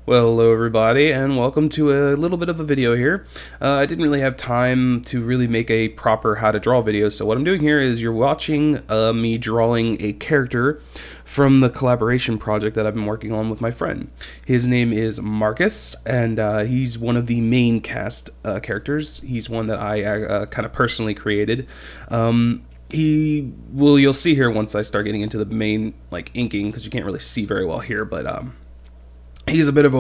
Well, hello everybody, and welcome to a little bit of a video here. I didn't really have time to really make a proper how to draw video, so what I'm doing here is you're watching me drawing a character from the collaboration project that I've been working on with my friend. His name is Marcus, and he's one of the main cast characters. He's one that I kind of personally created. You'll see here once I start getting into the main inking, because you can't really see very well here, but he's a bit of a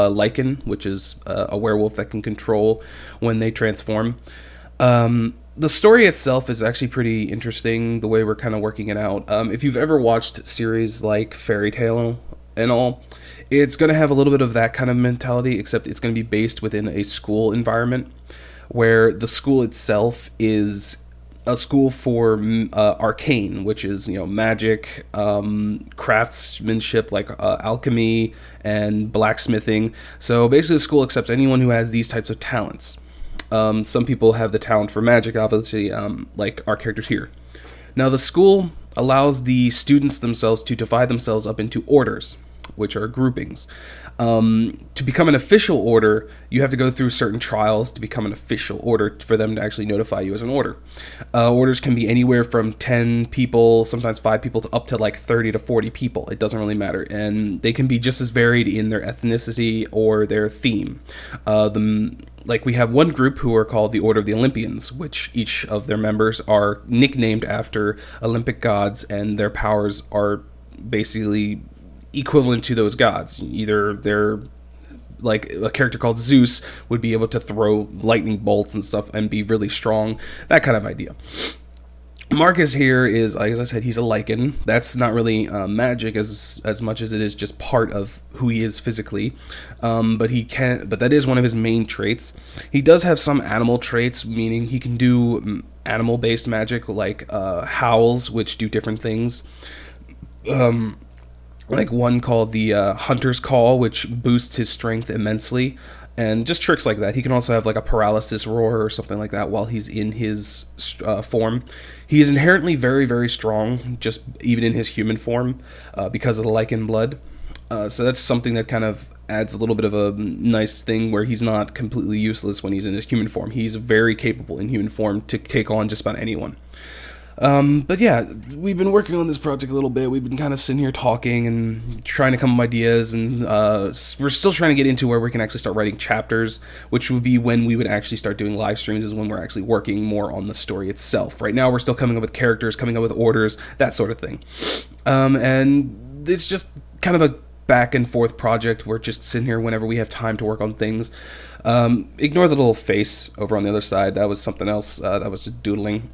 lichen, which is a werewolf that can control when they transform. The story itself is actually pretty interesting, the way we're kind of working it out. If you've ever watched series like Fairy Tail and all, it's going to have a little bit of that kind of mentality, except it's going to be based within a school environment, where the school itself is a school for arcane, which is magic, craftsmanship like alchemy and blacksmithing. So basically, the school accepts anyone who has these types of talents. Some people have the talent for magic, obviously, like our characters here. Now, the school allows the students themselves to divide themselves up into orders, which are groupings. To become an official order, you have to go through certain trials to become an official order for them to actually notify you as an order. Orders can be anywhere from 10 people, sometimes 5 people, to up to like 30 to 40 people. It doesn't really matter. And they can be just as varied in their ethnicity or their theme. We have one group who are called the Order of the Olympians, which each of their members are nicknamed after Olympic gods, and their powers are basically equivalent to those gods. Either they're like a character called Zeus would be able to throw lightning bolts and stuff and be really strong, that kind of idea. Marcus here is, as I said, he's a lichen. That's not really magic as much as it is just part of who he is physically. But that is one of his main traits. He does have some animal traits, meaning he can do animal-based magic, like howls, which do different things. Like one called the Hunter's Call, which boosts his strength immensely, and just tricks like that. He can also have like a paralysis roar or something like that while he's in his form. He is inherently very, very strong, just even in his human form, because of the lichen blood. So that's something that kind of adds a little bit of a nice thing where he's not completely useless when he's in his human form. He's very capable in human form to take on just about anyone. But yeah, we've been working on this project a little bit. We've been kind of sitting here talking and trying to come up with ideas, and we're still trying to get into where we can actually start writing chapters, which would be when we would actually start doing live streams, is when we're actually working more on the story itself. Right now, we're still coming up with characters, coming up with orders, that sort of thing. And it's just kind of a back and forth project. We're just sitting here whenever we have time to work on things. Ignore the little face over on the other side. That was something else. That was just doodling.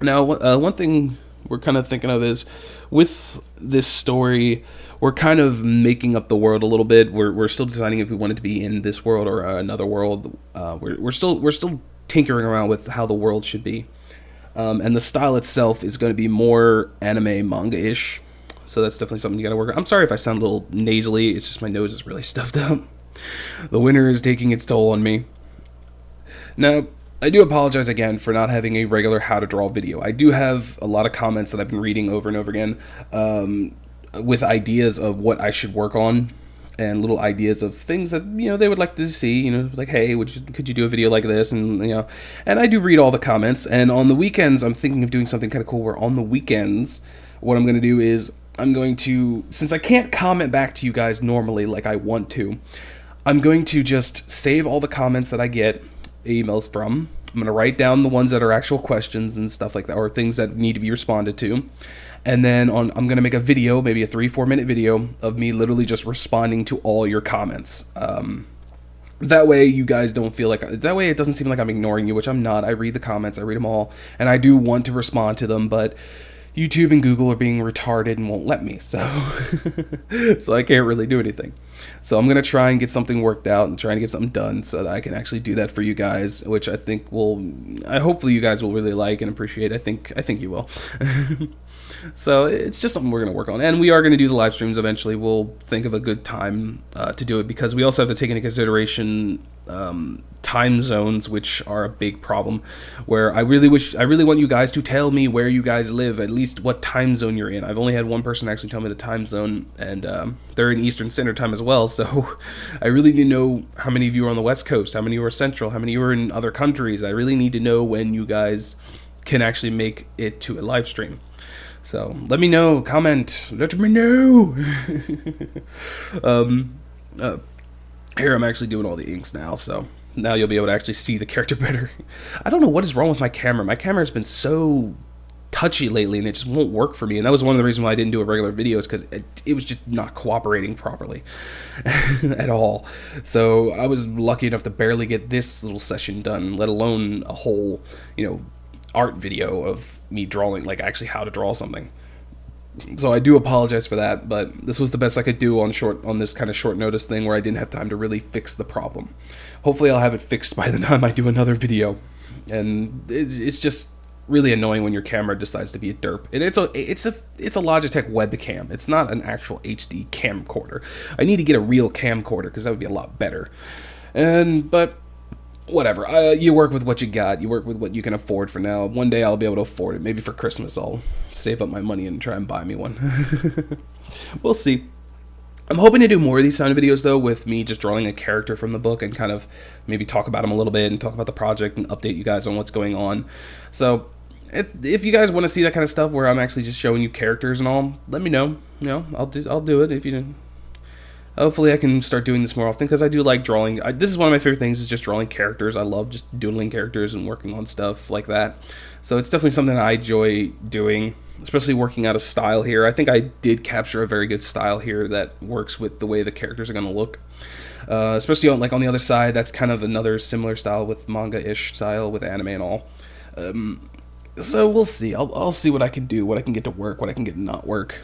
Now, one thing we're kind of thinking of is, with this story, we're kind of making up the world a little bit. We're still deciding if we want it to be in this world or another world. We're still tinkering around with how the world should be, and the style itself is going to be more anime manga-ish. So that's definitely something you got to work on. I'm sorry if I sound a little nasally. It's just my nose is really stuffed up. The winter is taking its toll on me. Now, I do apologize again for not having a regular how to draw video. I do have a lot of comments that I've been reading over and over again, with ideas of what I should work on, and little ideas of things that they would like to see. Like, hey, could you do a video like this? And and I do read all the comments. And on the weekends, I'm thinking of doing something kind of cool. Where on the weekends, what I'm going to do is I'm going to, since I can't comment back to you guys normally like I want to, I'm going to just save all the comments that I get emails from. I'm going to write down the ones that are actual questions and stuff like that, or things that need to be responded to. And then I'm going to make a video, maybe a 3-4 minute video of me literally just responding to all your comments. That way you guys don't feel like, that way it doesn't seem like I'm ignoring you, which I'm not. I read the comments, I read them all, and I do want to respond to them, but YouTube and Google are being retarded and won't let me, so so I can't really do anything. So I'm gonna try and get something worked out and try and get something done so that I can actually do that for you guys, which I think hopefully you guys will really like and appreciate. I think you will. So it's just something we're going to work on, and we are going to do the live streams eventually. We'll think of a good time to do it, because we also have to take into consideration time zones, which are a big problem, where I really want you guys to tell me where you guys live, at least what time zone you're in. I've only had one person actually tell me the time zone, and they're in Eastern Standard Time as well, so I really need to know how many of you are on the West Coast, how many of you are Central, how many of you are in other countries. I really need to know when you guys can actually make it to a live stream. So let me know, comment, let me know. Here I'm actually doing all the inks now, so now you'll be able to actually see the character better. I don't know what is wrong with my camera. My camera has been so touchy lately, and it just won't work for me. And that was one of the reasons why I didn't do a regular video, is because it was just not cooperating properly at all. So I was lucky enough to barely get this little session done, let alone a whole, art video of me drawing, like actually how to draw something. So I do apologize for that, but this was the best I could do on this kind of short notice thing where I didn't have time to really fix the problem. Hopefully I'll have it fixed by the time I do another video. And it's just really annoying when your camera decides to be a derp. And it's a Logitech webcam. It's not an actual HD camcorder. I need to get a real camcorder because that would be a lot better. But whatever, you work with what you got. You work with what you can afford for now. One day I'll be able to afford it. Maybe for Christmas I'll save up my money and try and buy me one. We'll see. I'm hoping to do more of these sound videos, though, with me just drawing a character from the book and kind of maybe talk about him a little bit and talk about the project and update you guys on what's going on. So if you guys want to see that kind of stuff where I'm actually just showing you characters and all, let me know. I'll do it if you do. Hopefully I can start doing this more often, because I do like drawing. This is one of my favorite things, is just drawing characters. I love just doodling characters and working on stuff like that. So it's definitely something I enjoy doing, especially working out a style here. I think I did capture a very good style here that works with the way the characters are going to look. Especially on the other side, that's kind of another similar style with manga-ish style with anime and all. So we'll see. I'll see what I can do, what I can get to work, what I can get to not work.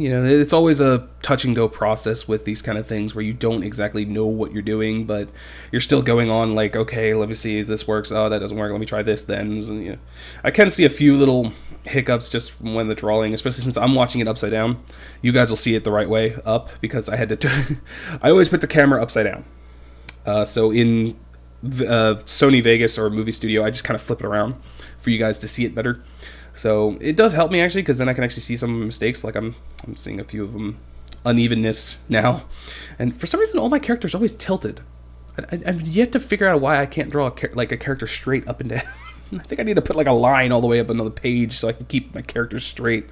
It's always a touch and go process with these kind of things where you don't exactly know what you're doing, but you're still going on like, okay, let me see if this works. Oh, that doesn't work. Let me try this then. And, I can see a few little hiccups just from when the drawing, especially since I'm watching it upside down. You guys will see it the right way up, because I had to. I always put the camera upside down. So in Sony Vegas or Movie Studio, I just kind of flip it around for you guys to see it better. So it does help me, actually, because then I can actually see some mistakes. Like I'm seeing a few of them, unevenness now, and for some reason all my characters are always tilted. I've yet to figure out why I can't draw a character straight up and down. I think I need to put like a line all the way up another page so I can keep my characters straight.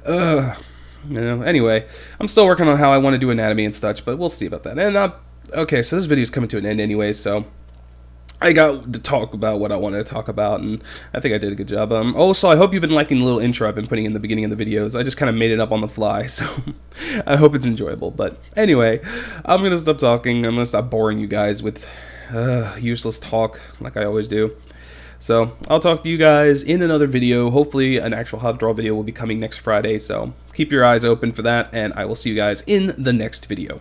Anyway, I'm still working on how I want to do anatomy and such, but we'll see about that. And okay, so this video is coming to an end anyway, so I got to talk about what I wanted to talk about, and I think I did a good job. Also, I hope you've been liking the little intro I've been putting in the beginning of the videos. I just kind of made it up on the fly, so I hope it's enjoyable. But anyway, I'm going to stop talking. I'm going to stop boring you guys with useless talk like I always do. So I'll talk to you guys in another video. Hopefully an actual How to Draw video will be coming next Friday, so keep your eyes open for that, and I will see you guys in the next video.